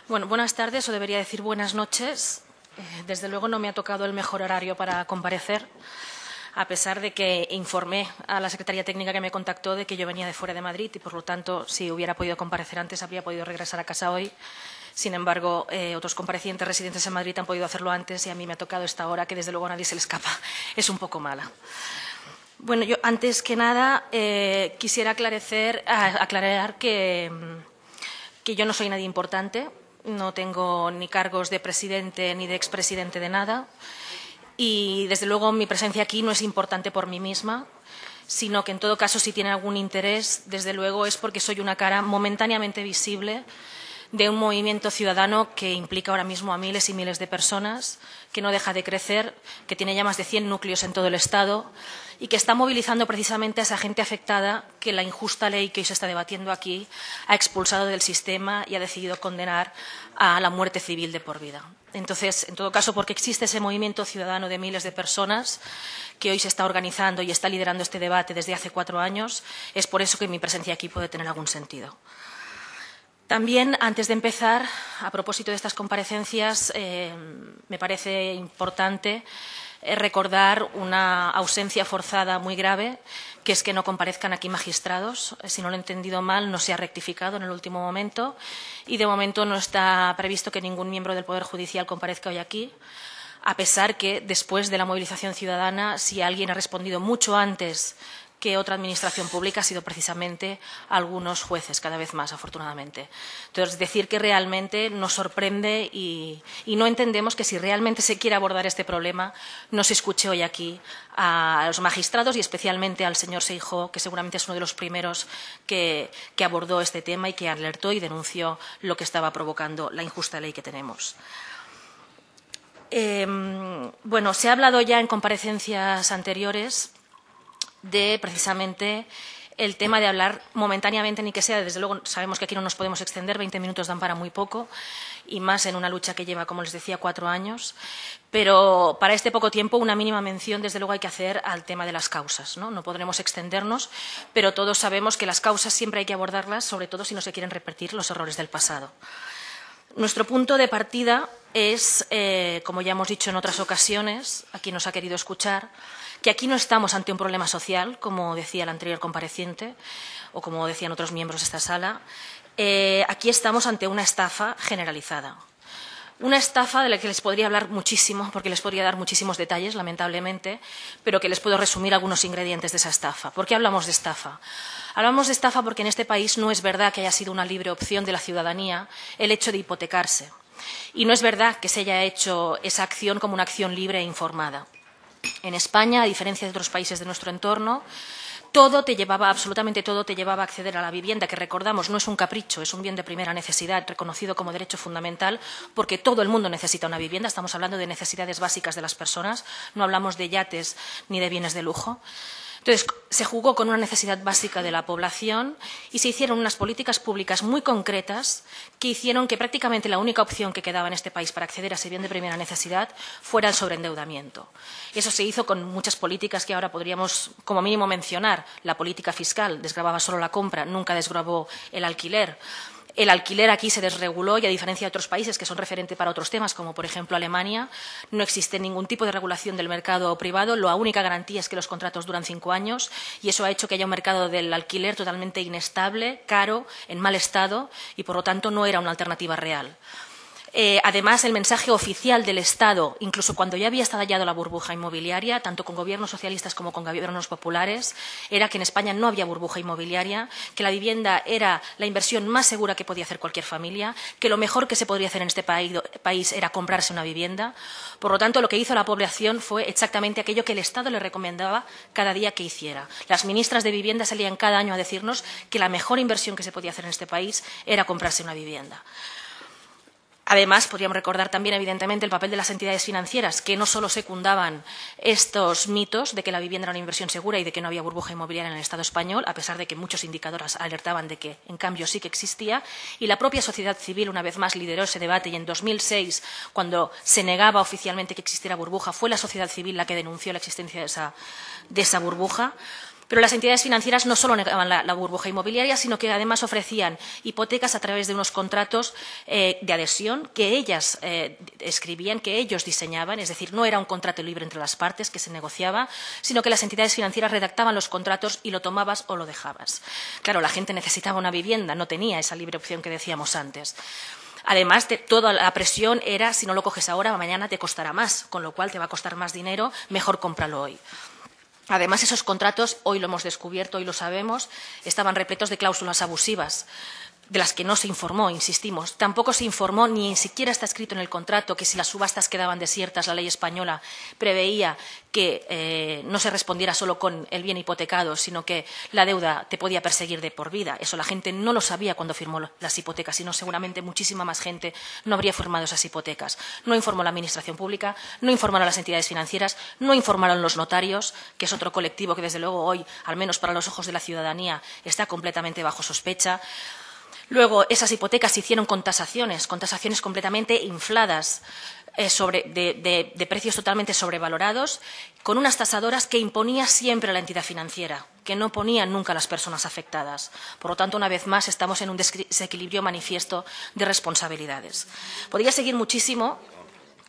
Bueno, buenas tardes, o debería decir buenas noches. Desde luego no me ha tocado el mejor horario para comparecer, a pesar de que informé a la Secretaría Técnica que me contactó de que yo venía de fuera de Madrid y, por lo tanto, si hubiera podido comparecer antes, habría podido regresar a casa hoy. Sin embargo, otros comparecientes residentes en Madrid han podido hacerlo antes y a mí me ha tocado esta hora que, desde luego, a nadie se le escapa. Es un poco mala. Bueno, yo, antes que nada, quisiera aclarar que yo no soy nadie importante. No tengo ni cargos de presidente ni de expresidente de nada y, desde luego, mi presencia aquí no es importante por mí misma, sino que, en todo caso, si tiene algún interés, desde luego, es porque soy una cara momentáneamente visible de un movimiento ciudadano que implica ahora mismo a miles y miles de personas, que no deja de crecer, que tiene ya más de 100 núcleos en todo el Estado y que está movilizando precisamente a esa gente afectada que la injusta ley que hoy se está debatiendo aquí ha expulsado del sistema y ha decidido condenar a la muerte civil de por vida. Entonces, en todo caso, porque existe ese movimiento ciudadano de miles de personas que hoy se está organizando y está liderando este debate desde hace 4 años, es por eso que mi presencia aquí puede tener algún sentido. También, antes de empezar, a propósito de estas comparecencias, me parece importante recordar una ausencia forzada muy grave, que es que no comparezcan aquí magistrados. Si no lo he entendido mal, no se ha rectificado en el último momento y, de momento, no está previsto que ningún miembro del Poder Judicial comparezca hoy aquí, a pesar que, después de la movilización ciudadana, si alguien ha respondido mucho antes que otra administración pública ha sido precisamente algunos jueces, cada vez más, afortunadamente. Entonces, decir que realmente nos sorprende y no entendemos que, si realmente se quiere abordar este problema, no se escuche hoy aquí a los magistrados y especialmente al señor Seijóo, que seguramente es uno de los primeros que abordó este tema y que alertó y denunció lo que estaba provocando la injusta ley que tenemos. Bueno, se ha hablado ya en comparecencias anteriores de, precisamente, el tema de hablar momentáneamente, ni que sea, desde luego sabemos que aquí no nos podemos extender, 20 minutos dan para muy poco, y más en una lucha que lleva, como les decía, 4 años, pero para este poco tiempo una mínima mención, desde luego, hay que hacer al tema de las causas, ¿no? podremos extendernos, pero todos sabemos que las causas siempre hay que abordarlas, sobre todo si no se quieren repetir los errores del pasado. Nuestro punto de partida es, como ya hemos dicho en otras ocasiones, aquí nos ha querido escuchar, que aquí no estamos ante un problema social, como decía el anterior compareciente, o como decían otros miembros de esta sala. Aquí estamos ante una estafa generalizada. Una estafa de la que les podría hablar muchísimo, porque les podría dar muchísimos detalles, lamentablemente, pero que les puedo resumir algunos ingredientes de esa estafa. ¿Por qué hablamos de estafa? Hablamos de estafa porque en este país no es verdad que haya sido una libre opción de la ciudadanía el hecho de hipotecarse. Y no es verdad que se haya hecho esa acción como una acción libre e informada. En España, a diferencia de otros países de nuestro entorno, absolutamente todo te llevaba a acceder a la vivienda, que, recordamos, no es un capricho, es un bien de primera necesidad reconocido como derecho fundamental, porque todo el mundo necesita una vivienda. Estamos hablando de necesidades básicas de las personas, no hablamos de yates ni de bienes de lujo. Entonces, se jugó con una necesidad básica de la población y se hicieron unas políticas públicas muy concretas que hicieron que prácticamente la única opción que quedaba en este país para acceder a ese bien de primera necesidad fuera el sobreendeudamiento. Eso se hizo con muchas políticas que ahora podríamos, como mínimo, mencionar. La política fiscal desgravaba solo la compra, nunca desgravó el alquiler. El alquiler aquí se desreguló y, a diferencia de otros países que son referente para otros temas, como por ejemplo Alemania, no existe ningún tipo de regulación del mercado privado. La única garantía es que los contratos duran 5 años y eso ha hecho que haya un mercado del alquiler totalmente inestable, caro, en mal estado y, por lo tanto, no era una alternativa real. Además, el mensaje oficial del Estado, incluso cuando ya había estallado la burbuja inmobiliaria, tanto con gobiernos socialistas como con gobiernos populares, era que en España no había burbuja inmobiliaria, que la vivienda era la inversión más segura que podía hacer cualquier familia, que lo mejor que se podría hacer en este país era comprarse una vivienda. Por lo tanto, lo que hizo la población fue exactamente aquello que el Estado le recomendaba cada día que hiciera. Las ministras de Vivienda salían cada año a decirnos que la mejor inversión que se podía hacer en este país era comprarse una vivienda. Además, podríamos recordar también, evidentemente, el papel de las entidades financieras, que no solo secundaban estos mitos de que la vivienda era una inversión segura y de que no había burbuja inmobiliaria en el Estado español, a pesar de que muchos indicadores alertaban de que, en cambio, sí que existía. Y la propia sociedad civil, una vez más, lideró ese debate y, en 2006, cuando se negaba oficialmente que existiera burbuja, fue la sociedad civil la que denunció la existencia de esa burbuja. Pero las entidades financieras no solo negaban la burbuja inmobiliaria, sino que además ofrecían hipotecas a través de unos contratos de adhesión que ellas escribían, que ellos diseñaban, es decir, no era un contrato libre entre las partes que se negociaba, sino que las entidades financieras redactaban los contratos y lo tomabas o lo dejabas. Claro, la gente necesitaba una vivienda, no tenía esa libre opción que decíamos antes. Además, toda la presión era, si no lo coges ahora, mañana te costará más, con lo cual te va a costar más dinero, mejor cómpralo hoy. Además, esos contratos, hoy lo hemos descubierto, hoy lo sabemos, estaban repletos de cláusulas abusivas, de las que no se informó, insistimos. Tampoco se informó, ni siquiera está escrito en el contrato, que si las subastas quedaban desiertas, la ley española preveía que no se respondiera solo con el bien hipotecado, sino que la deuda te podía perseguir de por vida. Eso la gente no lo sabía cuando firmó las hipotecas, sino seguramente muchísima más gente no habría firmado esas hipotecas. No informó la Administración Pública, no informaron las entidades financieras, no informaron los notarios, que es otro colectivo que desde luego hoy, al menos para los ojos de la ciudadanía, está completamente bajo sospecha. Luego, esas hipotecas se hicieron con tasaciones completamente infladas, de precios totalmente sobrevalorados, con unas tasadoras que imponía siempre la entidad financiera, que no ponían nunca a las personas afectadas. Por lo tanto, una vez más, estamos en un desequilibrio manifiesto de responsabilidades. Podría seguir muchísimo,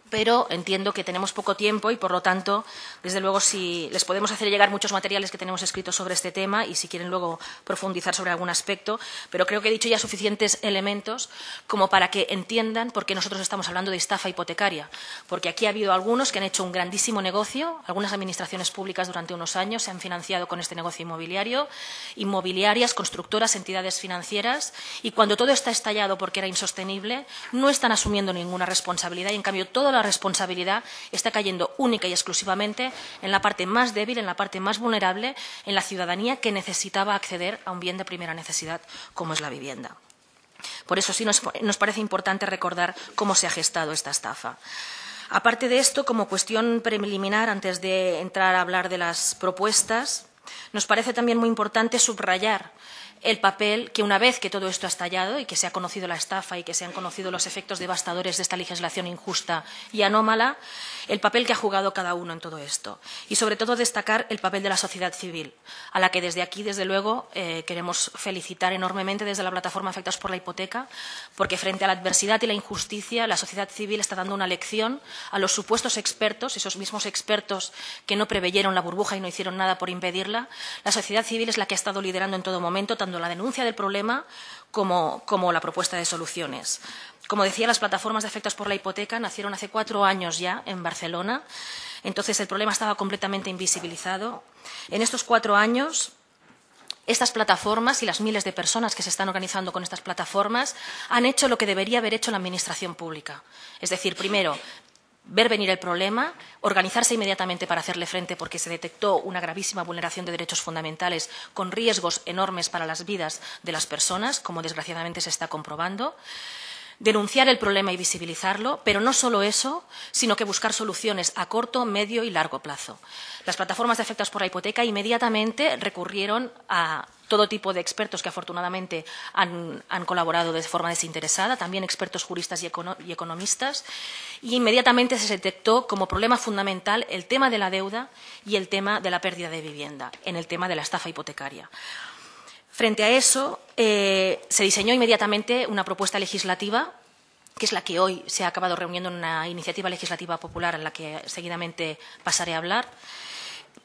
pero entiendo que tenemos poco tiempo y, por lo tanto, desde luego, si les podemos hacer llegar muchos materiales que tenemos escritos sobre este tema y si quieren luego profundizar sobre algún aspecto, pero creo que he dicho ya suficientes elementos como para que entiendan por qué nosotros estamos hablando de estafa hipotecaria, porque aquí ha habido algunos que han hecho un grandísimo negocio, algunas administraciones públicas durante unos años se han financiado con este negocio inmobiliario, inmobiliarias, constructoras, entidades financieras, y cuando todo está estallado porque era insostenible, no están asumiendo ninguna responsabilidad y, en cambio, toda la responsabilidad está cayendo única y exclusivamente en la parte más débil, en la parte más vulnerable, en la ciudadanía que necesitaba acceder a un bien de primera necesidad como es la vivienda. Por eso sí nos parece importante recordar cómo se ha gestado esta estafa. Aparte de esto, como cuestión preliminar, antes de entrar a hablar de las propuestas, nos parece también muy importante subrayar el papel que, una vez que todo esto ha estallado y que se ha conocido la estafa y que se han conocido los efectos devastadores de esta legislación injusta y anómala, el papel que ha jugado cada uno en todo esto. Y, sobre todo, destacar el papel de la sociedad civil, a la que desde aquí, desde luego, queremos felicitar enormemente desde la plataforma Afectados por la Hipoteca, porque frente a la adversidad y la injusticia, la sociedad civil está dando una lección a los supuestos expertos, esos mismos expertos que no preveyeron la burbuja y no hicieron nada por impedirla. La sociedad civil es la que ha estado liderando en todo momento, tanto la denuncia del problema como la propuesta de soluciones. Como decía, las plataformas de Afectados por la Hipoteca nacieron hace 4 años ya en Barcelona. Entonces, el problema estaba completamente invisibilizado. En estos 4 años, estas plataformas y las miles de personas que se están organizando con estas plataformas han hecho lo que debería haber hecho la Administración Pública. Es decir, primero, ver venir el problema, organizarse inmediatamente para hacerle frente porque se detectó una gravísima vulneración de derechos fundamentales con riesgos enormes para las vidas de las personas, como desgraciadamente se está comprobando. Denunciar el problema y visibilizarlo, pero no solo eso, sino que buscar soluciones a corto, medio y largo plazo. Las plataformas de Afectados por la Hipoteca inmediatamente recurrieron a todo tipo de expertos que afortunadamente han colaborado de forma desinteresada, también expertos juristas y economistas, y inmediatamente se detectó como problema fundamental el tema de la deuda y el tema de la pérdida de vivienda, en el tema de la estafa hipotecaria. Frente a eso, se diseñó inmediatamente una propuesta legislativa, que es la que hoy se ha acabado reuniendo en una iniciativa legislativa popular en la que seguidamente pasaré a hablar.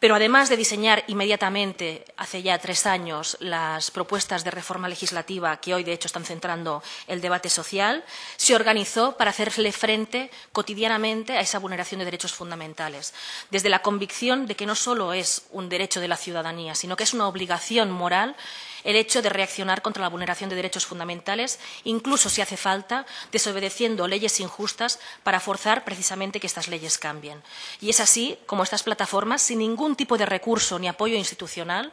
Pero además de diseñar inmediatamente, hace ya 3 años, las propuestas de reforma legislativa que hoy, de hecho, están centrando el debate social, se organizó para hacerle frente cotidianamente a esa vulneración de derechos fundamentales, desde la convicción de que no solo es un derecho de la ciudadanía, sino que es una obligación moral el hecho de reaccionar contra la vulneración de derechos fundamentales, incluso si hace falta, desobedeciendo leyes injustas para forzar precisamente que estas leyes cambien. Y es así como estas plataformas, sin ningún tipo de recurso ni apoyo institucional,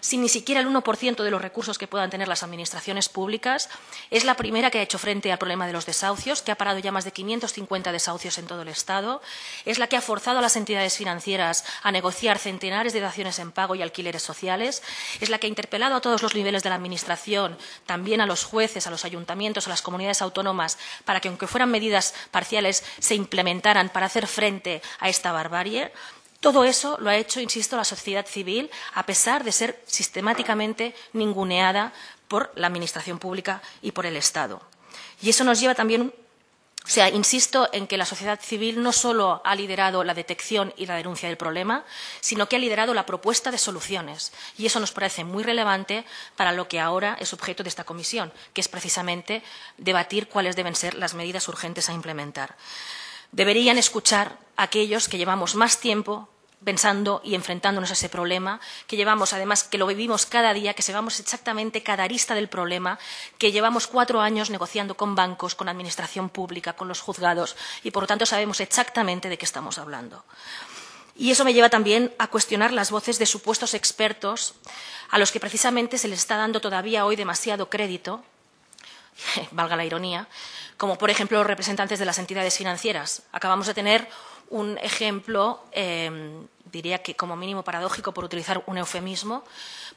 sin ni siquiera el 1% de los recursos que puedan tener las administraciones públicas, es la primera que ha hecho frente al problema de los desahucios, que ha parado ya más de 550 desahucios en todo el Estado, es la que ha forzado a las entidades financieras a negociar centenares de daciones en pago y alquileres sociales, es la que ha interpelado a todos los niveles de la Administración, también a los jueces, a los ayuntamientos, a las comunidades autónomas, para que, aunque fueran medidas parciales, se implementaran para hacer frente a esta barbarie. Todo eso lo ha hecho, insisto, la sociedad civil, a pesar de ser sistemáticamente ninguneada por la Administración pública y por el Estado. Y eso nos lleva también, insisto en que la sociedad civil no solo ha liderado la detección y la denuncia del problema, sino que ha liderado la propuesta de soluciones. Y eso nos parece muy relevante para lo que ahora es objeto de esta comisión, que es precisamente debatir cuáles deben ser las medidas urgentes a implementar. Deberían escuchar a aquellos que llevamos más tiempo pensando y enfrentándonos a ese problema, que llevamos, además, que lo vivimos cada día, que sabemos exactamente cada arista del problema, que llevamos 4 años negociando con bancos, con administración pública, con los juzgados y, por lo tanto, sabemos exactamente de qué estamos hablando. Y eso me lleva también a cuestionar las voces de supuestos expertos a los que precisamente se les está dando todavía hoy demasiado crédito, valga la ironía, como por ejemplo los representantes de las entidades financieras. Acabamos de tener un ejemplo, diría que como mínimo paradójico, por utilizar un eufemismo,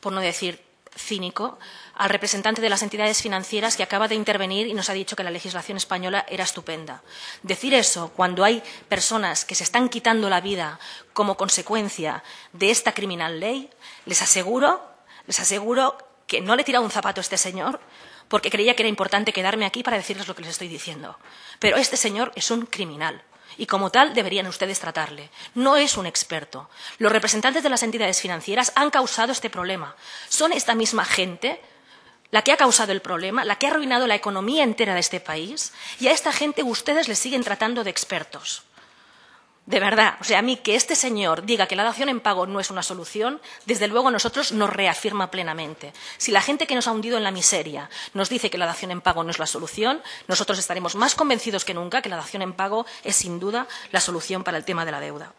por no decir cínico, al representante de las entidades financieras que acaba de intervenir y nos ha dicho que la legislación española era estupenda. Decir eso cuando hay personas que se están quitando la vida como consecuencia de esta criminal ley, les aseguro que no le he tirado un zapato a este señor, porque creía que era importante quedarme aquí para decirles lo que les estoy diciendo. Pero este señor es un criminal y como tal deberían ustedes tratarle. No es un experto. Los representantes de las entidades financieras han causado este problema. Son esta misma gente la que ha causado el problema, la que ha arruinado la economía entera de este país, y a esta gente ustedes les siguen tratando de expertos. De verdad, a mí que este señor diga que la dación en pago no es una solución, desde luego a nosotros nos reafirma plenamente. Si la gente que nos ha hundido en la miseria nos dice que la dación en pago no es la solución, nosotros estaremos más convencidos que nunca que la dación en pago es sin duda la solución para el tema de la deuda.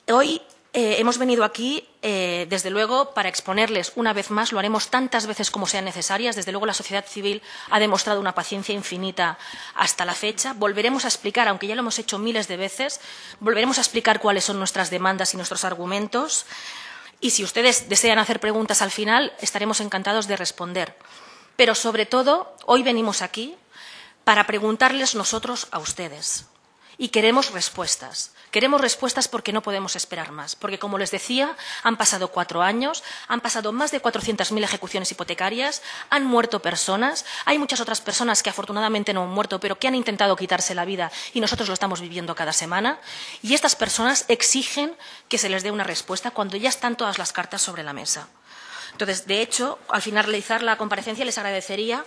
Hoy hemos venido aquí, desde luego, para exponerles una vez más, lo haremos tantas veces como sean necesarias. Desde luego, la sociedad civil ha demostrado una paciencia infinita hasta la fecha. Volveremos a explicar, aunque ya lo hemos hecho miles de veces, volveremos a explicar cuáles son nuestras demandas y nuestros argumentos. Y si ustedes desean hacer preguntas al final, estaremos encantados de responder. Pero, sobre todo, hoy venimos aquí para preguntarles nosotros a ustedes. Y queremos respuestas. Queremos respuestas porque no podemos esperar más. Porque, como les decía, han pasado 4 años, han pasado más de 400.000 ejecuciones hipotecarias, han muerto personas, hay muchas otras personas que afortunadamente no han muerto, pero que han intentado quitarse la vida y nosotros lo estamos viviendo cada semana. Y estas personas exigen que se les dé una respuesta cuando ya están todas las cartas sobre la mesa. Entonces, de hecho, al finalizar la comparecencia les agradecería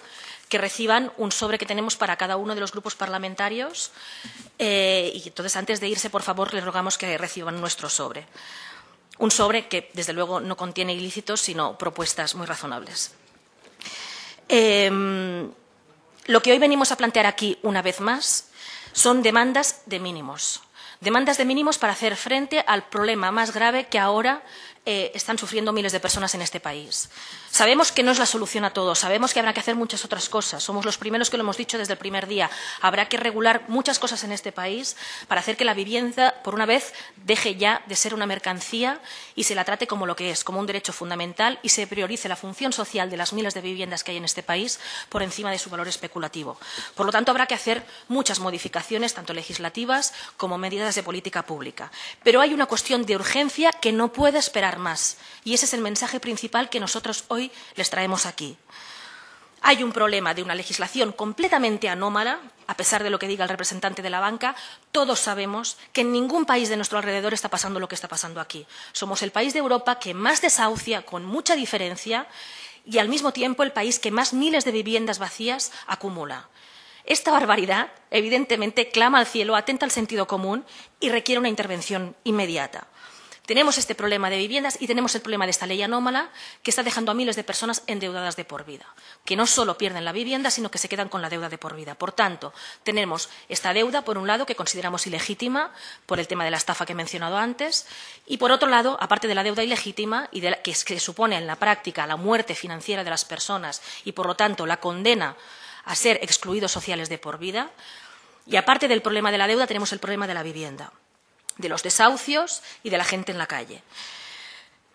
que reciban un sobre que tenemos para cada uno de los grupos parlamentarios y entonces antes de irse, por favor, les rogamos que reciban nuestro sobre. Un sobre que, desde luego, no contiene ilícitos, sino propuestas muy razonables. Lo que hoy venimos a plantear aquí, una vez más, son demandas de mínimos. Demandas de mínimos para hacer frente al problema más grave que ahora están sufriendo miles de personas en este país. Sabemos que no es la solución a todo, sabemos que habrá que hacer muchas otras cosas. Somos los primeros que lo hemos dicho desde el primer día. Habrá que regular muchas cosas en este país para hacer que la vivienda, por una vez, deje ya de ser una mercancía y se la trate como lo que es, como un derecho fundamental, y se priorice la función social de las miles de viviendas que hay en este país por encima de su valor especulativo. Por lo tanto, habrá que hacer muchas modificaciones, tanto legislativas como medidas de política pública. Pero hay una cuestión de urgencia que no puede esperar más, y ese es el mensaje principal que nosotros hoy les traemos aquí. Hay un problema de una legislación completamente anómala, a pesar de lo que diga el representante de la banca. Todos sabemos que en ningún país de nuestro alrededor está pasando lo que está pasando aquí. Somos el país de Europa que más desahucia, con mucha diferencia, y al mismo tiempo el país que más miles de viviendas vacías acumula. Esta barbaridad, evidentemente, clama al cielo, atenta al sentido común y requiere una intervención inmediata. Tenemos este problema de viviendas y tenemos el problema de esta ley anómala que está dejando a miles de personas endeudadas de por vida, que no solo pierden la vivienda, sino que se quedan con la deuda de por vida. Por tanto, tenemos esta deuda, por un lado, que consideramos ilegítima por el tema de la estafa que he mencionado antes, y por otro lado, aparte de la deuda ilegítima, y que supone en la práctica la muerte financiera de las personas y, por lo tanto, la condena a ser excluidos sociales de por vida, y aparte del problema de la deuda, tenemos el problema de la vivienda, de los desahucios y de la gente en la calle.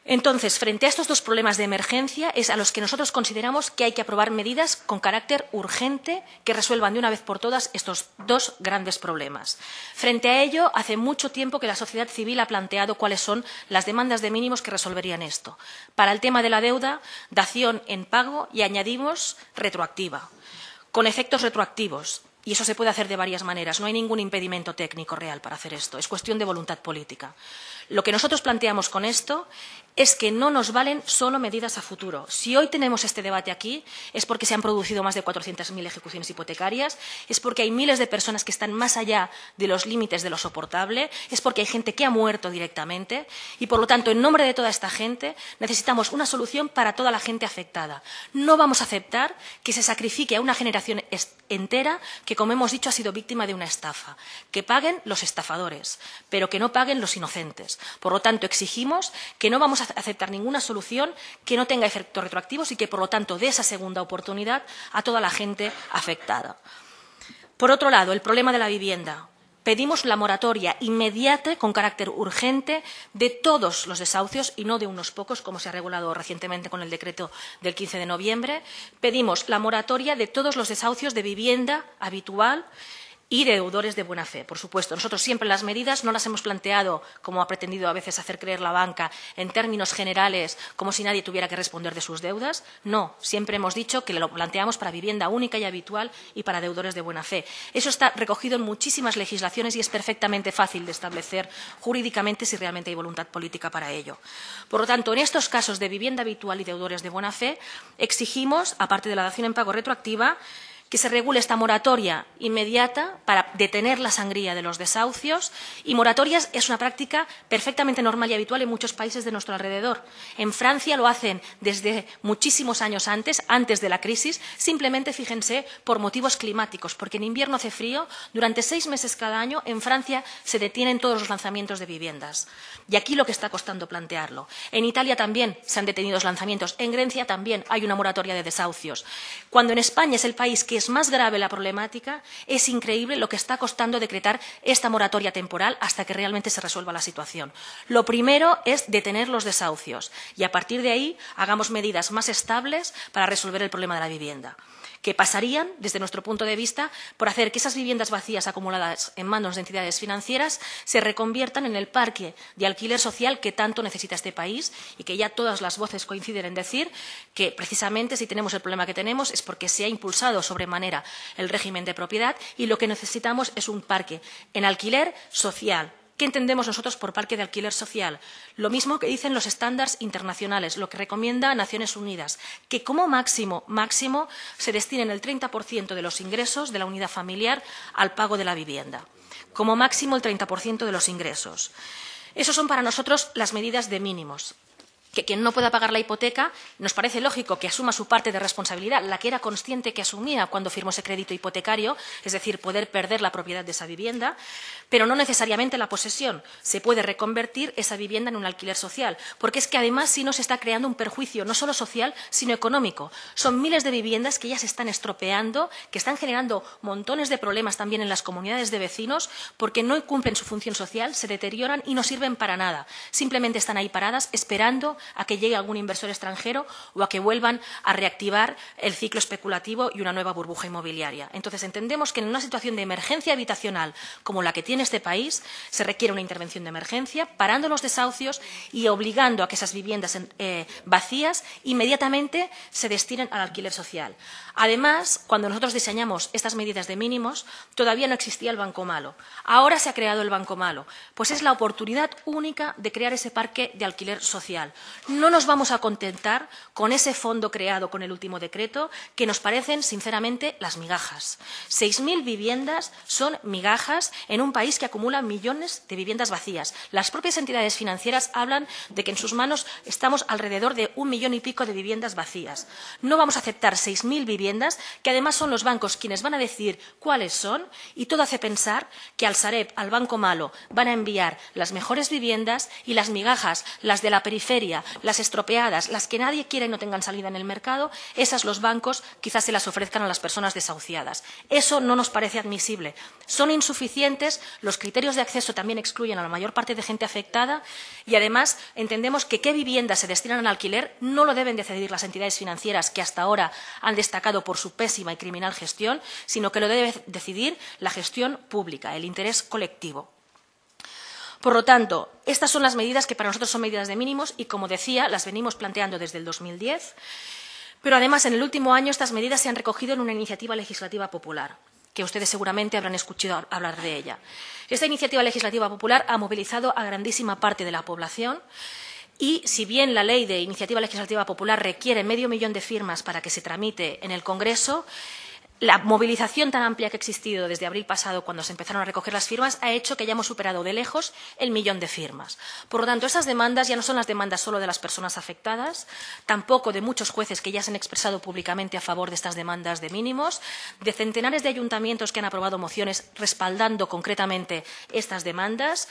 Entonces, frente a estos dos problemas de emergencia, es a los que nosotros consideramos que hay que aprobar medidas con carácter urgente que resuelvan de una vez por todas estos dos grandes problemas. Frente a ello, hace mucho tiempo que la sociedad civil ha planteado cuáles son las demandas de mínimos que resolverían esto. Para el tema de la deuda, dación en pago y añadimos retroactiva, con efectos retroactivos. Y eso se puede hacer de varias maneras. No hay ningún impedimento técnico real para hacer esto. Es cuestión de voluntad política. Lo que nosotros planteamos con esto es que no nos valen solo medidas a futuro. Si hoy tenemos este debate aquí es porque se han producido más de 400.000 ejecuciones hipotecarias, es porque hay miles de personas que están más allá de los límites de lo soportable, es porque hay gente que ha muerto directamente y, por lo tanto, en nombre de toda esta gente, necesitamos una solución para toda la gente afectada. No vamos a aceptar que se sacrifique a una generación entera que, como hemos dicho, ha sido víctima de una estafa. Que paguen los estafadores, pero que no paguen los inocentes. Por lo tanto, exigimos que no vamos a aceptar ninguna solución que no tenga efectos retroactivos y que, por lo tanto, dé esa segunda oportunidad a toda la gente afectada. Por otro lado, el problema de la vivienda. Pedimos la moratoria inmediata, con carácter urgente, de todos los desahucios y no de unos pocos, como se ha regulado recientemente con el decreto del 15 de noviembre. Pedimos la moratoria de todos los desahucios de vivienda habitual y de deudores de buena fe, por supuesto. Nosotros siempre las medidas no las hemos planteado, como ha pretendido a veces hacer creer la banca, en términos generales, como si nadie tuviera que responder de sus deudas. No, siempre hemos dicho que lo planteamos para vivienda única y habitual y para deudores de buena fe. Eso está recogido en muchísimas legislaciones y es perfectamente fácil de establecer jurídicamente si realmente hay voluntad política para ello. Por lo tanto, en estos casos de vivienda habitual y deudores de buena fe, exigimos, aparte de la dación en pago retroactiva, que se regule esta moratoria inmediata para detener la sangría de los desahucios. Y moratorias es una práctica perfectamente normal y habitual en muchos países de nuestro alrededor. En Francia lo hacen desde muchísimos años antes de la crisis, simplemente, fíjense, por motivos climáticos, porque en invierno hace frío, durante 6 meses cada año en Francia se detienen todos los lanzamientos de viviendas. Y aquí lo que está costando plantearlo. En Italia también se han detenido los lanzamientos, en Grecia también hay una moratoria de desahucios. Cuando en España es el país que es más grave la problemática, es increíble lo que está costando decretar esta moratoria temporal hasta que realmente se resuelva la situación. Lo primero es detener los desahucios y, a partir de ahí, hagamos medidas más estables para resolver el problema de la vivienda, que pasarían, desde nuestro punto de vista, por hacer que esas viviendas vacías acumuladas en manos de entidades financieras se reconviertan en el parque de alquiler social que tanto necesita este país y que ya todas las voces coinciden en decir que, precisamente, si tenemos el problema que tenemos es porque se ha impulsado sobremanera el régimen de propiedad y lo que necesitamos es un parque en alquiler social. ¿Qué entendemos nosotros por parque de alquiler social? Lo mismo que dicen los estándares internacionales, lo que recomienda Naciones Unidas, que como máximo se destinen el 30% de los ingresos de la unidad familiar al pago de la vivienda. Como máximo el 30% de los ingresos. Esas son para nosotros las medidas de mínimos. Que quien no pueda pagar la hipoteca, nos parece lógico que asuma su parte de responsabilidad, la que era consciente que asumía cuando firmó ese crédito hipotecario, es decir, poder perder la propiedad de esa vivienda, pero no necesariamente la posesión. Se puede reconvertir esa vivienda en un alquiler social, porque es que además sí nos está creando un perjuicio no solo social, sino económico. Son miles de viviendas que ya se están estropeando, que están generando montones de problemas también en las comunidades de vecinos, porque no cumplen su función social, se deterioran y no sirven para nada. Simplemente están ahí paradas esperando a que llegue algún inversor extranjero o a que vuelvan a reactivar el ciclo especulativo y una nueva burbuja inmobiliaria. Entonces, entendemos que en una situación de emergencia habitacional como la que tiene este país, se requiere una intervención de emergencia, parando los desahucios y obligando a que esas viviendas vacías inmediatamente se destinen al alquiler social. Además, cuando nosotros diseñamos estas medidas de mínimos, todavía no existía el Banco Malo. Ahora se ha creado el Banco Malo, pues es la oportunidad única de crear ese parque de alquiler social. No nos vamos a contentar con ese fondo creado con el último decreto, que nos parecen, sinceramente, las migajas. 6.000 viviendas son migajas en un país que acumula millones de viviendas vacías. Las propias entidades financieras hablan de que en sus manos estamos alrededor de 1 millón y pico de viviendas vacías. No vamos a aceptar 6.000 viviendas, que además son los bancos quienes van a decir cuáles son, y todo hace pensar que al Sareb, al Banco Malo, van a enviar las mejores viviendas y las migajas, las de la periferia, día, las estropeadas, las que nadie quiere y no tengan salida en el mercado, esas los bancos quizás se las ofrezcan a las personas desahuciadas. Eso no nos parece admisible. Son insuficientes, los criterios de acceso también excluyen a la mayor parte de gente afectada y, además, entendemos que qué viviendas se destinan al alquiler no lo deben decidir las entidades financieras que hasta ahora han destacado por su pésima y criminal gestión, sino que lo debe decidir la gestión pública, el interés colectivo. Por lo tanto, estas son las medidas que para nosotros son medidas de mínimos y, como decía, las venimos planteando desde el 2010, pero además en el último año estas medidas se han recogido en una iniciativa legislativa popular, que ustedes seguramente habrán escuchado hablar de ella. Esta iniciativa legislativa popular ha movilizado a grandísima parte de la población y, si bien la ley de iniciativa legislativa popular requiere 500.000 de firmas para que se tramite en el Congreso, la movilización tan amplia que ha existido desde abril pasado, cuando se empezaron a recoger las firmas, ha hecho que hayamos superado de lejos el 1.000.000 de firmas. Por lo tanto, esas demandas ya no son las demandas solo de las personas afectadas, tampoco de muchos jueces que ya se han expresado públicamente a favor de estas demandas de mínimos, de centenares de ayuntamientos que han aprobado mociones respaldando concretamente estas demandas.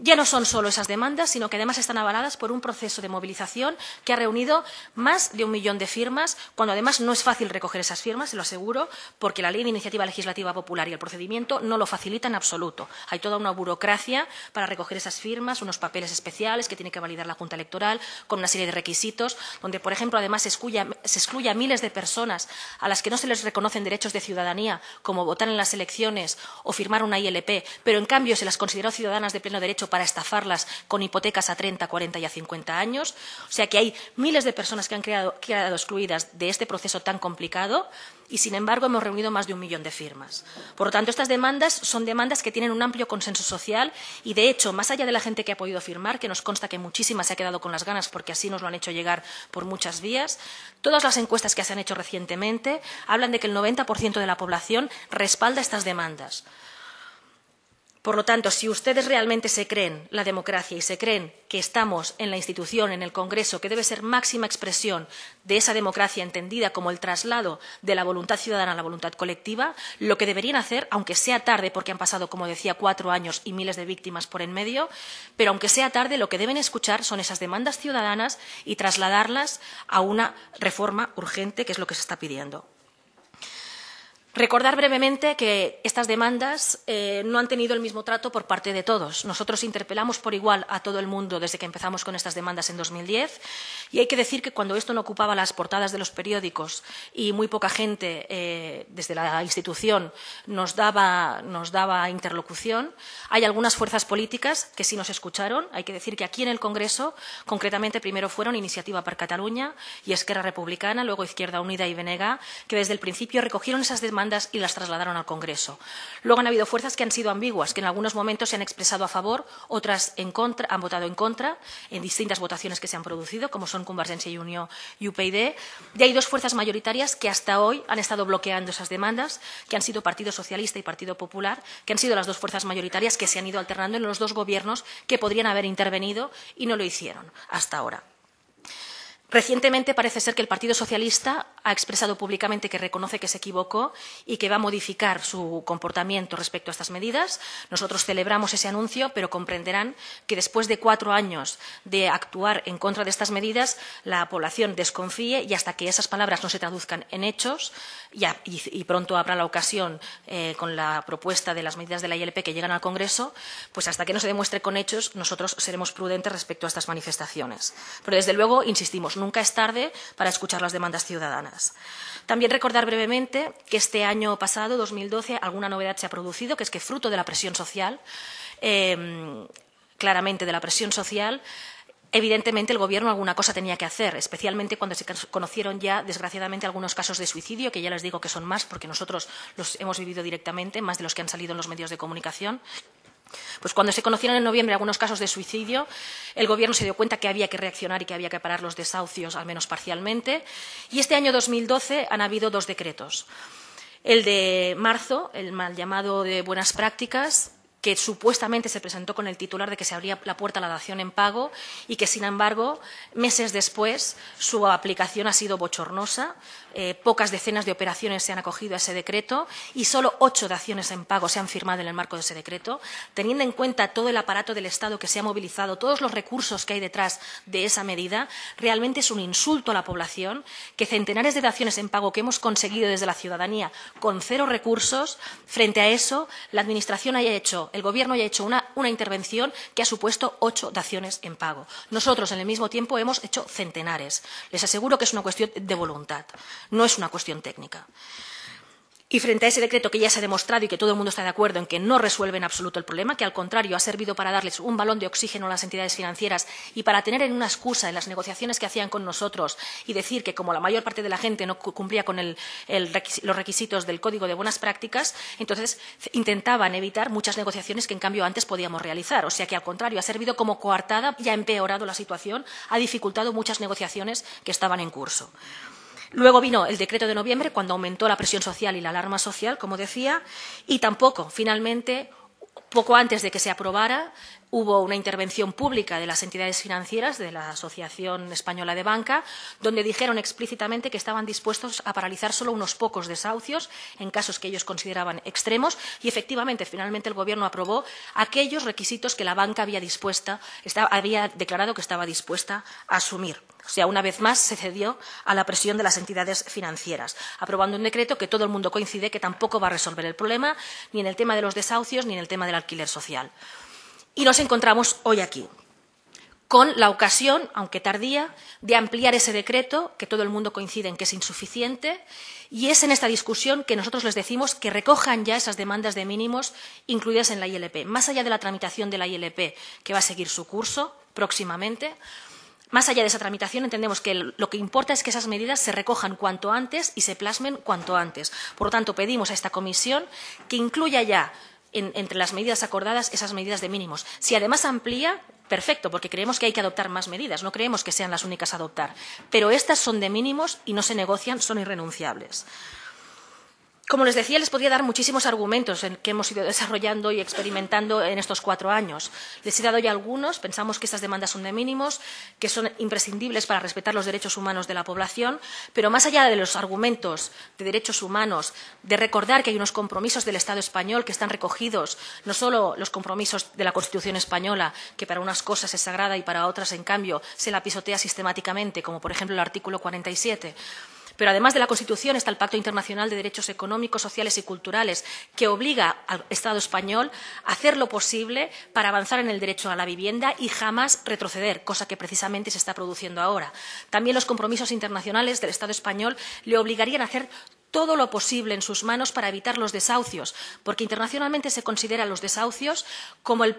Ya no son solo esas demandas, sino que además están avaladas por un proceso de movilización que ha reunido más de 1.000.000 de firmas, cuando además no es fácil recoger esas firmas, se lo aseguro, porque la Ley de Iniciativa Legislativa Popular y el procedimiento no lo facilita en absoluto. Hay toda una burocracia para recoger esas firmas, unos papeles especiales que tiene que validar la Junta Electoral, con una serie de requisitos, donde, por ejemplo, además se excluye a miles de personas a las que no se les reconocen derechos de ciudadanía, como votar en las elecciones o firmar una ILP, pero en cambio se las consideró ciudadanas de pleno derecho para estafarlas con hipotecas a 30, 40 y a 50 años. O sea que hay miles de personas que han quedado excluidas de este proceso tan complicado y, sin embargo, hemos reunido más de 1.000.000 de firmas. Por lo tanto, estas demandas son demandas que tienen un amplio consenso social y, de hecho, más allá de la gente que ha podido firmar, que nos consta que muchísima se ha quedado con las ganas porque así nos lo han hecho llegar por muchas vías, todas las encuestas que se han hecho recientemente hablan de que el 90% de la población respalda estas demandas. Por lo tanto, si ustedes realmente se creen la democracia y se creen que estamos en la institución, en el Congreso, que debe ser máxima expresión de esa democracia entendida como el traslado de la voluntad ciudadana a la voluntad colectiva, lo que deberían hacer, aunque sea tarde, porque han pasado, como decía, 4 años y miles de víctimas por en medio, pero aunque sea tarde, lo que deben escuchar son esas demandas ciudadanas y trasladarlas a una reforma urgente, que es lo que se está pidiendo. Recordar brevemente que estas demandas no han tenido el mismo trato por parte de todos. Nosotros interpelamos por igual a todo el mundo desde que empezamos con estas demandas en 2010 y hay que decir que cuando esto no ocupaba las portadas de los periódicos y muy poca gente desde la institución nos daba interlocución, hay algunas fuerzas políticas que sí nos escucharon. Hay que decir que aquí en el Congreso, concretamente, primero fueron Iniciativa per Catalunya y Esquerra Republicana, luego Izquierda Unida y BNG, que desde el principio recogieron esas demandas y las trasladaron al Congreso. Luego han habido fuerzas que han sido ambiguas, que en algunos momentos se han expresado a favor, otras en contra, han votado en contra en distintas votaciones que se han producido, como son Convergencia y Unió y UPyD. Y hay 2 fuerzas mayoritarias que hasta hoy han estado bloqueando esas demandas, que han sido Partido Socialista y Partido Popular, que han sido las 2 fuerzas mayoritarias que se han ido alternando en los 2 gobiernos que podrían haber intervenido y no lo hicieron hasta ahora. Recientemente parece ser que el Partido Socialista ha expresado públicamente que reconoce que se equivocó y que va a modificar su comportamiento respecto a estas medidas. Nosotros celebramos ese anuncio, pero comprenderán que después de 4 años de actuar en contra de estas medidas, la población desconfíe y hasta que esas palabras no se traduzcan en hechos, y pronto habrá la ocasión con la propuesta de las medidas de la ILP que llegan al Congreso, pues hasta que no se demuestre con hechos, nosotros seremos prudentes respecto a estas manifestaciones. Pero, desde luego, insistimos, nunca es tarde para escuchar las demandas ciudadanas. También recordar brevemente que este año pasado, 2012, alguna novedad se ha producido, que es que, fruto de la presión social, claramente de la presión social, evidentemente el Gobierno alguna cosa tenía que hacer, especialmente cuando se conocieron ya, desgraciadamente, algunos casos de suicidio, que ya les digo que son más, porque nosotros los hemos vivido directamente, más de los que han salido en los medios de comunicación. Pues cuando se conocieron en noviembre algunos casos de suicidio, el Gobierno se dio cuenta que había que reaccionar y que había que parar los desahucios, al menos parcialmente. Y este año 2012 han habido 2 decretos. El de marzo, el mal llamado de buenas prácticas, que supuestamente se presentó con el titular de que se abría la puerta a la dación en pago y que, sin embargo, meses después su aplicación ha sido bochornosa. Pocas decenas de operaciones se han acogido a ese decreto y solo 8 daciones en pago se han firmado en el marco de ese decreto. Teniendo en cuenta todo el aparato del Estado que se ha movilizado, todos los recursos que hay detrás de esa medida, realmente es un insulto a la población que centenares de daciones en pago que hemos conseguido desde la ciudadanía con 0 recursos, frente a eso la Administración haya hecho, el Gobierno haya hecho una intervención que ha supuesto 8 daciones en pago. Nosotros, en el mismo tiempo, hemos hecho centenares. Les aseguro que es una cuestión de voluntad, no es una cuestión técnica. Y frente a ese decreto que ya se ha demostrado y que todo el mundo está de acuerdo en que no resuelve en absoluto el problema, que al contrario ha servido para darles un balón de oxígeno a las entidades financieras y para tener en una excusa en las negociaciones que hacían con nosotros y decir que como la mayor parte de la gente no cumplía con los requisitos del Código de Buenas Prácticas, entonces intentaban evitar muchas negociaciones que en cambio antes podíamos realizar. O sea que al contrario ha servido como coartada y ha empeorado la situación, ha dificultado muchas negociaciones que estaban en curso. Luego vino el decreto de noviembre, cuando aumentó la presión social y la alarma social, como decía, y tampoco, finalmente, poco antes de que se aprobara, hubo una intervención pública de las entidades financieras, de la Asociación Española de Banca, donde dijeron explícitamente que estaban dispuestos a paralizar solo unos pocos desahucios en casos que ellos consideraban extremos y, efectivamente, finalmente el Gobierno aprobó aquellos requisitos que la banca había declarado que estaba dispuesta a asumir. O sea, una vez más se cedió a la presión de las entidades financieras, aprobando un decreto que todo el mundo coincide que tampoco va a resolver el problema, ni en el tema de los desahucios ni en el tema del alquiler social. Y nos encontramos hoy aquí, con la ocasión, aunque tardía, de ampliar ese decreto, que todo el mundo coincide en que es insuficiente, y es en esta discusión que nosotros les decimos que recojan ya esas demandas de mínimos incluidas en la ILP. Más allá de la tramitación de la ILP, que va a seguir su curso próximamente, más allá de esa tramitación, entendemos que lo que importa es que esas medidas se recojan cuanto antes y se plasmen cuanto antes. Por lo tanto, pedimos a esta comisión que incluya ya entre las medidas acordadas esas medidas de mínimos. Si además amplía, perfecto, porque creemos que hay que adoptar más medidas, no creemos que sean las únicas a adoptar. Pero estas son de mínimos y no se negocian, son irrenunciables. Como les decía, les podría dar muchísimos argumentos que hemos ido desarrollando y experimentando en estos 4 años. Les he dado ya algunos. Pensamos que estas demandas son de mínimos, que son imprescindibles para respetar los derechos humanos de la población, pero más allá de los argumentos de derechos humanos, de recordar que hay unos compromisos del Estado español que están recogidos, no solo los compromisos de la Constitución española, que para unas cosas es sagrada y para otras, en cambio, se la pisotea sistemáticamente, como por ejemplo el artículo 47, pero además de la Constitución está el Pacto Internacional de Derechos Económicos, Sociales y Culturales, que obliga al Estado español a hacer lo posible para avanzar en el derecho a la vivienda y jamás retroceder, cosa que precisamente se está produciendo ahora. También los compromisos internacionales del Estado español le obligarían a hacer todo lo posible en sus manos para evitar los desahucios, porque internacionalmente se consideran los desahucios como la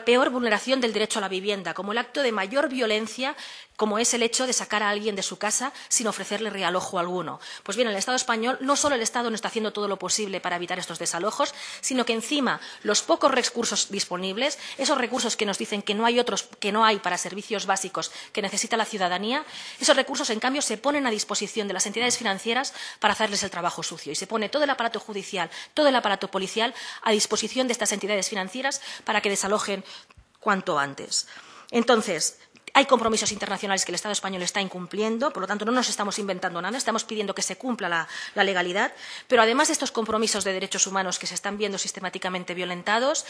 peor vulneración del derecho a la vivienda, como el acto de mayor violencia, como es el hecho de sacar a alguien de su casa sin ofrecerle realojo alguno. Pues bien, el Estado español, no solo el Estado no está haciendo todo lo posible para evitar estos desalojos, sino que encima los pocos recursos disponibles, esos recursos que nos dicen que no hay para servicios básicos que necesita la ciudadanía, esos recursos, en cambio, se ponen a disposición de las entidades financieras para hacerles el trabajo sucio. Y se pone todo el aparato judicial, todo el aparato policial a disposición de estas entidades financieras para que desalojen cuanto antes. Entonces, hay compromisos internacionales que el Estado español está incumpliendo, por lo tanto, no nos estamos inventando nada, estamos pidiendo que se cumpla la legalidad, pero además de estos compromisos de derechos humanos que se están viendo sistemáticamente violentados,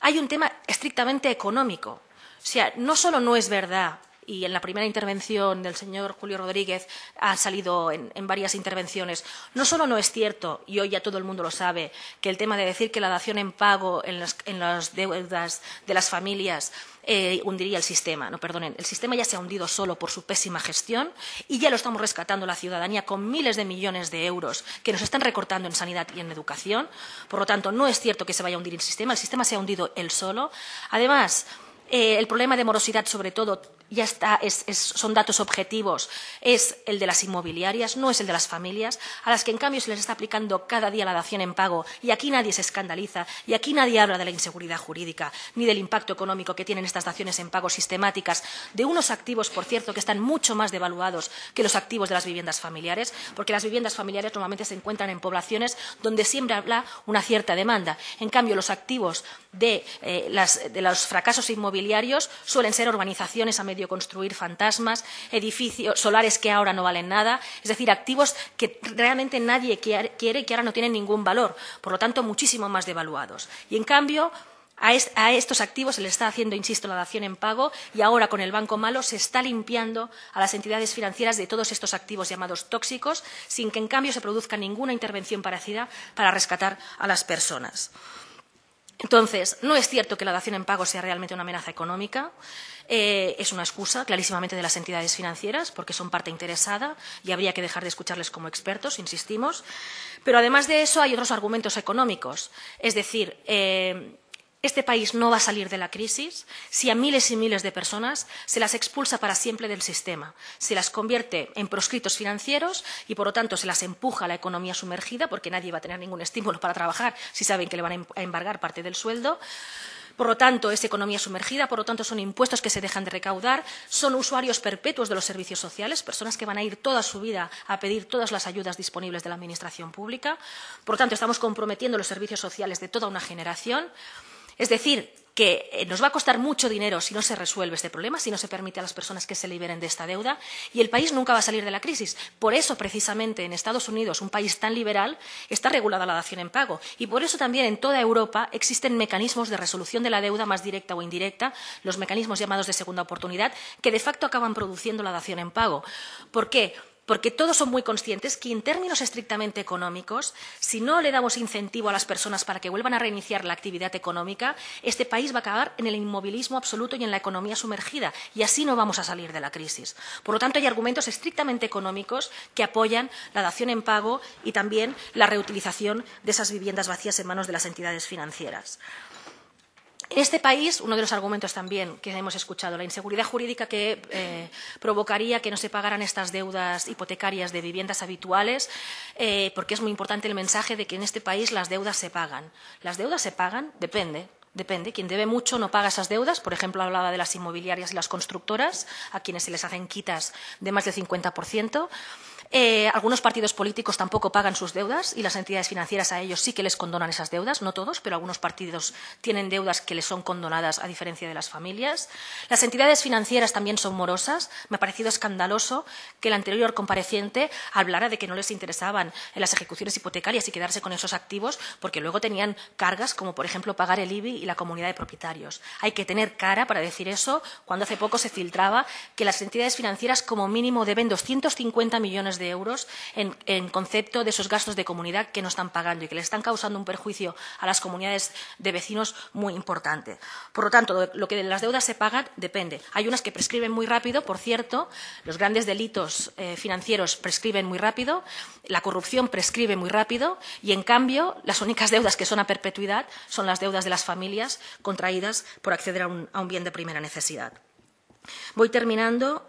hay un tema estrictamente económico. O sea, no solo no es verdad, y en la primera intervención del señor Julio Rodríguez ha salido en varias intervenciones, no solo no es cierto, y hoy ya todo el mundo lo sabe, que el tema de decir que la dación en pago en las deudas de las familias hundiría el sistema. No, perdonen, el sistema ya se ha hundido solo por su pésima gestión y ya lo estamos rescatando la ciudadanía con miles de millones de euros que nos están recortando en sanidad y en educación. Por lo tanto, no es cierto que se vaya a hundir el sistema se ha hundido él solo. Además, el problema de morosidad, sobre todo, ya está, son datos objetivos, es el de las inmobiliarias, no es el de las familias, a las que en cambio se les está aplicando cada día la dación en pago, y aquí nadie se escandaliza, y aquí nadie habla de la inseguridad jurídica ni del impacto económico que tienen estas daciones en pago sistemáticas de unos activos, por cierto, que están mucho más devaluados que los activos de las viviendas familiares, porque las viviendas familiares normalmente se encuentran en poblaciones donde siempre habla una cierta demanda. En cambio, los activos de los fracasos inmobiliarios suelen ser urbanizaciones a medio construir, fantasmas, edificios solares que ahora no valen nada, es decir, activos que realmente nadie quiere y que ahora no tienen ningún valor, por lo tanto, muchísimo más devaluados. Y, en cambio, a estos activos se les está haciendo, insisto, la dación en pago, y ahora con el Banco Malo se está limpiando a las entidades financieras de todos estos activos llamados tóxicos, sin que en cambio se produzca ninguna intervención parecida para rescatar a las personas. Entonces, no es cierto que la dación en pago sea realmente una amenaza económica. Es una excusa clarísimamente de las entidades financieras porque son parte interesada y habría que dejar de escucharles como expertos, insistimos. Pero además de eso hay otros argumentos económicos. Es decir, este país no va a salir de la crisis si a miles y miles de personas se las expulsa para siempre del sistema, se las convierte en proscritos financieros y, por lo tanto, se las empuja a la economía sumergida, porque nadie va a tener ningún estímulo para trabajar si saben que le van a embargar parte del sueldo. Por lo tanto, es economía sumergida, por lo tanto, son impuestos que se dejan de recaudar, son usuarios perpetuos de los servicios sociales, personas que van a ir toda su vida a pedir todas las ayudas disponibles de la Administración pública. Por lo tanto, estamos comprometiendo los servicios sociales de toda una generación. Es decir, que nos va a costar mucho dinero si no se resuelve este problema, si no se permite a las personas que se liberen de esta deuda, y el país nunca va a salir de la crisis. Por eso, precisamente, en Estados Unidos, un país tan liberal, está regulada la dación en pago. Y por eso también en toda Europa existen mecanismos de resolución de la deuda, más directa o indirecta, los mecanismos llamados de segunda oportunidad, que de facto acaban produciendo la dación en pago. ¿Por qué? Porque todos son muy conscientes que, en términos estrictamente económicos, si no le damos incentivo a las personas para que vuelvan a reiniciar la actividad económica, este país va a acabar en el inmovilismo absoluto y en la economía sumergida, y así no vamos a salir de la crisis. Por lo tanto, hay argumentos estrictamente económicos que apoyan la dación en pago y también la reutilización de esas viviendas vacías en manos de las entidades financieras. En este país, uno de los argumentos también que hemos escuchado, la inseguridad jurídica que provocaría que no se pagaran estas deudas hipotecarias de viviendas habituales, porque es muy importante el mensaje de que en este país las deudas se pagan. ¿Las deudas se pagan? Depende. Depende. Quien debe mucho no paga esas deudas. Por ejemplo, hablaba de las inmobiliarias y las constructoras, a quienes se les hacen quitas de más del 50%. Algunos partidos políticos tampoco pagan sus deudas y las entidades financieras a ellos sí que les condonan esas deudas, no todos, pero algunos partidos tienen deudas que les son condonadas a diferencia de las familias. Las entidades financieras también son morosas. Me ha parecido escandaloso que el anterior compareciente hablara de que no les interesaban las ejecuciones hipotecarias y quedarse con esos activos porque luego tenían cargas como, por ejemplo, pagar el IBI y la comunidad de propietarios. Hay que tener cara para decir eso cuando hace poco se filtraba que las entidades financieras como mínimo deben 250 millones de euros en concepto de esos gastos de comunidad que no están pagando y que le están causando un perjuicio a las comunidades de vecinos muy importante. Por lo tanto, lo que de las deudas se pagan depende. Hay unas que prescriben muy rápido, por cierto, los grandes delitos financieros prescriben muy rápido, la corrupción prescribe muy rápido y, en cambio, las únicas deudas que son a perpetuidad son las deudas de las familias contraídas por acceder a un bien de primera necesidad. Voy terminando.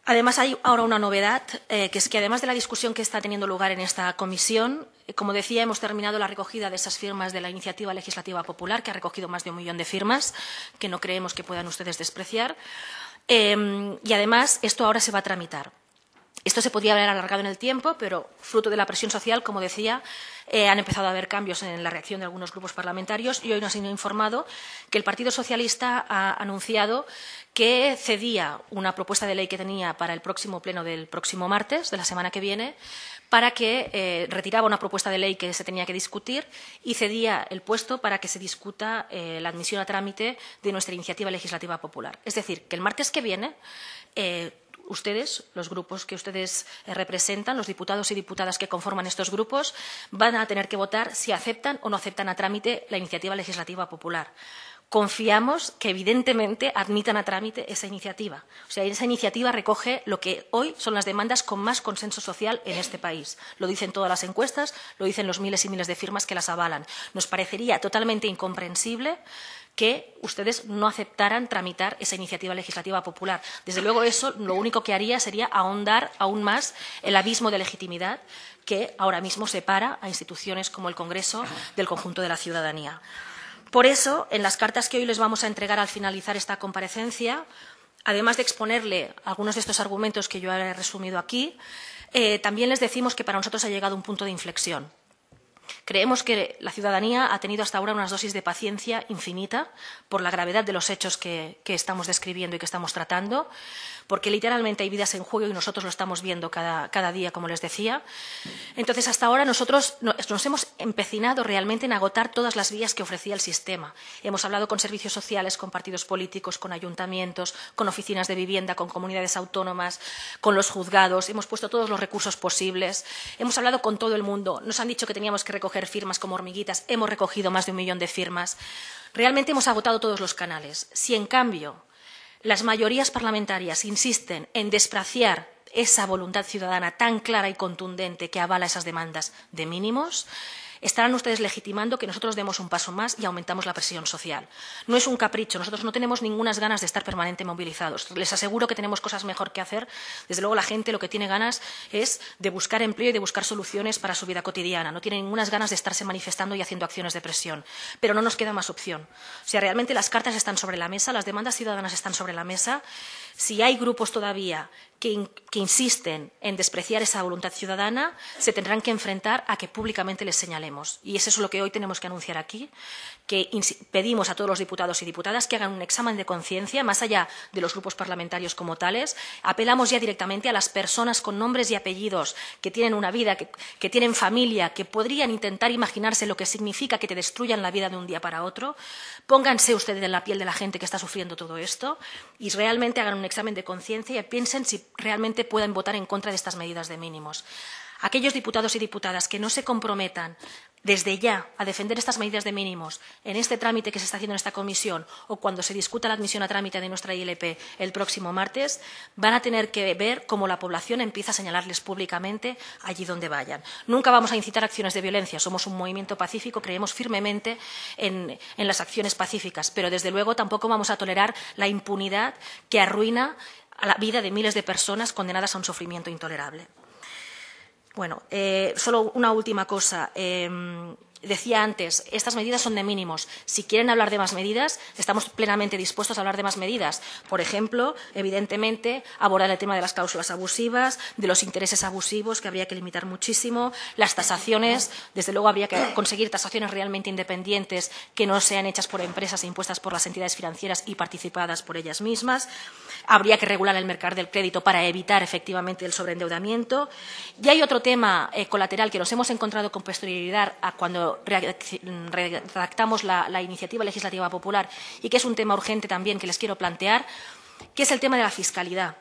Además, hay ahora una novedad, que es que además de la discusión que está teniendo lugar en esta comisión, como decía, hemos terminado la recogida de esas firmas de la Iniciativa Legislativa Popular, que ha recogido más de 1 millón de firmas, que no creemos que puedan ustedes despreciar. Y además, esto ahora se va a tramitar. Esto se podría haber alargado en el tiempo, pero fruto de la presión social, como decía, han empezado a haber cambios en la reacción de algunos grupos parlamentarios y hoy nos han informado que el Partido Socialista ha anunciado que cedía una propuesta de ley que tenía para el próximo pleno del próximo martes, de la semana que viene, para que retiraba una propuesta de ley que se tenía que discutir y cedía el puesto para que se discuta la admisión a trámite de nuestra iniciativa legislativa popular. Es decir, que el martes que viene ustedes, los grupos que ustedes representan, los diputados y diputadas que conforman estos grupos, van a tener que votar si aceptan o no aceptan a trámite la iniciativa legislativa popular. confiamos que evidentemente admitan a trámite esa iniciativa. O sea, esa iniciativa recoge lo que hoy son las demandas con más consenso social en este país. Lo dicen todas las encuestas, lo dicen los miles y miles de firmas que las avalan. Nos parecería totalmente incomprensible que ustedes no aceptaran tramitar esa iniciativa legislativa popular. Desde luego, eso lo único que haría sería ahondar aún más el abismo de legitimidad que ahora mismo separa a instituciones como el Congreso del conjunto de la ciudadanía. Por eso, en las cartas que hoy les vamos a entregar al finalizar esta comparecencia, además de exponerle algunos de estos argumentos que yo he resumido aquí, también les decimos que para nosotros ha llegado un punto de inflexión. Creemos que la ciudadanía ha tenido hasta ahora unas dosis de paciencia infinita por la gravedad de los hechos que estamos describiendo y que estamos tratando, porque literalmente hay vidas en juego y nosotros lo estamos viendo cada día, como les decía. Entonces, hasta ahora nosotros nos hemos empecinado realmente en agotar todas las vías que ofrecía el sistema. Hemos hablado con servicios sociales, con partidos políticos, con ayuntamientos, con oficinas de vivienda, con comunidades autónomas, con los juzgados. Hemos puesto todos los recursos posibles. Hemos hablado con todo el mundo. Nos han dicho que teníamos que recoger firmas como hormiguitas. Hemos recogido más de 1 millón de firmas. Realmente hemos agotado todos los canales. Si, en cambio, las mayorías parlamentarias insisten en despreciar esa voluntad ciudadana tan clara y contundente que avala esas demandas de mínimos, estarán ustedes legitimando que nosotros demos un paso más y aumentamos la presión social. No es un capricho, nosotros no tenemos ninguna ganas de estar permanentemente movilizados. Les aseguro que tenemos cosas mejor que hacer. Desde luego, la gente lo que tiene ganas es de buscar empleo y de buscar soluciones para su vida cotidiana. No tiene ninguna ganas de estarse manifestando y haciendo acciones de presión. Pero no nos queda más opción. O sea, realmente las cartas están sobre la mesa, las demandas ciudadanas están sobre la mesa. Si hay grupos todavía que insisten en despreciar esa voluntad ciudadana, se tendrán que enfrentar a que públicamente les señalemos. Y eso es lo que hoy tenemos que anunciar aquí, que pedimos a todos los diputados y diputadas que hagan un examen de conciencia, más allá de los grupos parlamentarios como tales. Apelamos ya directamente a las personas con nombres y apellidos que tienen una vida, que tienen familia, que podrían intentar imaginarse lo que significa que te destruyan la vida de un día para otro. Pónganse ustedes en la piel de la gente que está sufriendo todo esto y realmente hagan un examen de conciencia y piensen si realmente pueden votar en contra de estas medidas de mínimos. Aquellos diputados y diputadas que no se comprometan desde ya a defender estas medidas de mínimos en este trámite que se está haciendo en esta comisión o cuando se discuta la admisión a trámite de nuestra ILP el próximo martes, van a tener que ver cómo la población empieza a señalarles públicamente allí donde vayan. Nunca vamos a incitar acciones de violencia. Somos un movimiento pacífico, creemos firmemente en las acciones pacíficas, pero desde luego tampoco vamos a tolerar la impunidad que arruina a la vida de miles de personas condenadas a un sufrimiento intolerable. Bueno, solo una última cosa. Decía antes, estas medidas son de mínimos. Si quieren hablar de más medidas, estamos plenamente dispuestos a hablar de más medidas. Por ejemplo, evidentemente, abordar el tema de las cláusulas abusivas, de los intereses abusivos, que habría que limitar muchísimo, las tasaciones. Desde luego, habría que conseguir tasaciones realmente independientes que no sean hechas por empresas e impuestas por las entidades financieras y participadas por ellas mismas. Habría que regular el mercado del crédito para evitar efectivamente el sobreendeudamiento. Y hay otro tema colateral que nos hemos encontrado con posterioridad a cuando redactamos la iniciativa legislativa popular y que es un tema urgente también que les quiero plantear, que es el tema de la fiscalidad.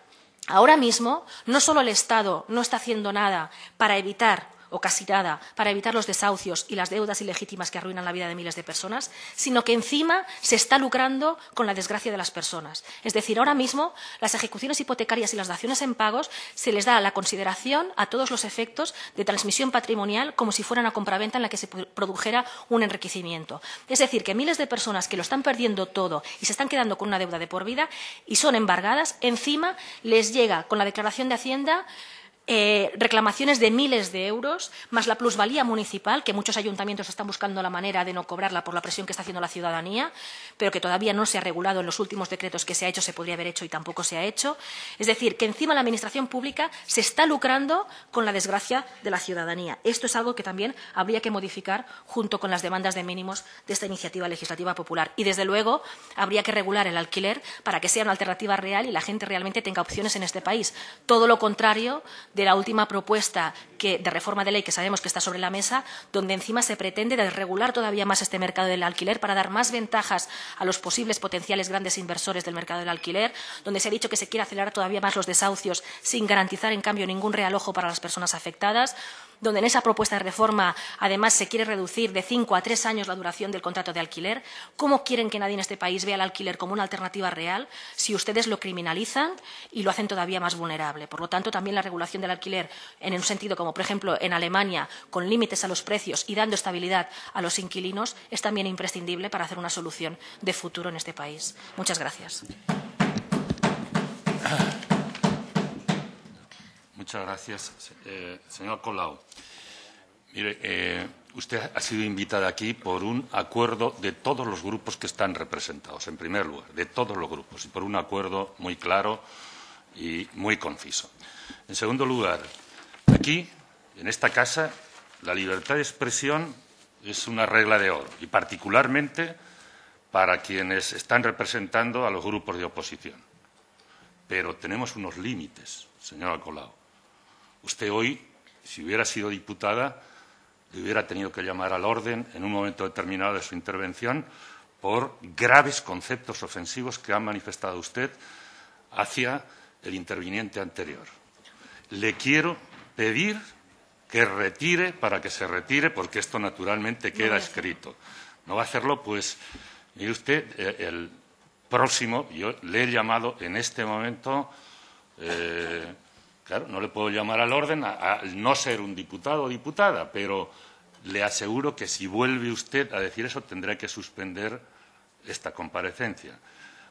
Ahora mismo, no solo el Estado no está haciendo nada para evitar o casi nada, para evitar los desahucios y las deudas ilegítimas que arruinan la vida de miles de personas, sino que encima se está lucrando con la desgracia de las personas. Es decir, ahora mismo las ejecuciones hipotecarias y las daciones en pagos se les da la consideración a todos los efectos de transmisión patrimonial como si fuera una compraventa en la que se produjera un enriquecimiento. Es decir, que miles de personas que lo están perdiendo todo y se están quedando con una deuda de por vida y son embargadas, encima les llega con la declaración de Hacienda reclamaciones de miles de euros, más la plusvalía municipal, que muchos ayuntamientos están buscando la manera de no cobrarla por la presión que está haciendo la ciudadanía, pero que todavía no se ha regulado en los últimos decretos que se ha hecho, se podría haber hecho y tampoco se ha hecho. Es decir, que encima la Administración pública se está lucrando con la desgracia de la ciudadanía. Esto es algo que también habría que modificar junto con las demandas de mínimos de esta iniciativa legislativa popular. Y, desde luego, habría que regular el alquiler para que sea una alternativa real y la gente realmente tenga opciones en este país. Todo lo contrario de de la última propuesta de reforma de ley que sabemos que está sobre la mesa, donde encima se pretende desregular todavía más este mercado del alquiler para dar más ventajas a los posibles potenciales grandes inversores del mercado del alquiler, donde se ha dicho que se quiere acelerar todavía más los desahucios sin garantizar, en cambio, ningún realojo para las personas afectadas, donde en esa propuesta de reforma, además, se quiere reducir de 5 a 3 años la duración del contrato de alquiler. ¿Cómo quieren que nadie en este país vea el alquiler como una alternativa real si ustedes lo criminalizan y lo hacen todavía más vulnerable? Por lo tanto, también la regulación del alquiler en un sentido como, por ejemplo, en Alemania, con límites a los precios y dando estabilidad a los inquilinos, es también imprescindible para hacer una solución de futuro en este país. Muchas gracias. Muchas gracias, señor Colau. Mire, usted ha sido invitada aquí por un acuerdo de todos los grupos que están representados, en primer lugar, de todos los grupos, y por un acuerdo muy claro y muy conciso. En segundo lugar, aquí, en esta casa, la libertad de expresión es una regla de oro, y particularmente para quienes están representando a los grupos de oposición. Pero tenemos unos límites, señora Colau. Usted hoy, si hubiera sido diputada, le hubiera tenido que llamar al orden en un momento determinado de su intervención por graves conceptos ofensivos que ha manifestado usted hacia el interviniente anterior. Le quiero pedir que retire, para que se retire, porque esto naturalmente queda escrito. No va a hacerlo, pues, mire usted, el próximo, yo le he llamado en este momento, claro, no le puedo llamar al orden al no ser un diputado o diputada, pero le aseguro que si vuelve usted a decir eso tendrá que suspender esta comparecencia.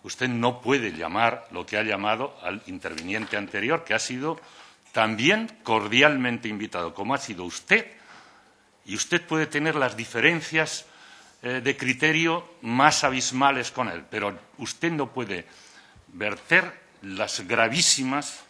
Usted no puede llamar lo que ha llamado al interviniente anterior, que ha sido también cordialmente invitado, como ha sido usted, y usted puede tener las diferencias de criterio más abismales con él, pero usted no puede verter las gravísimas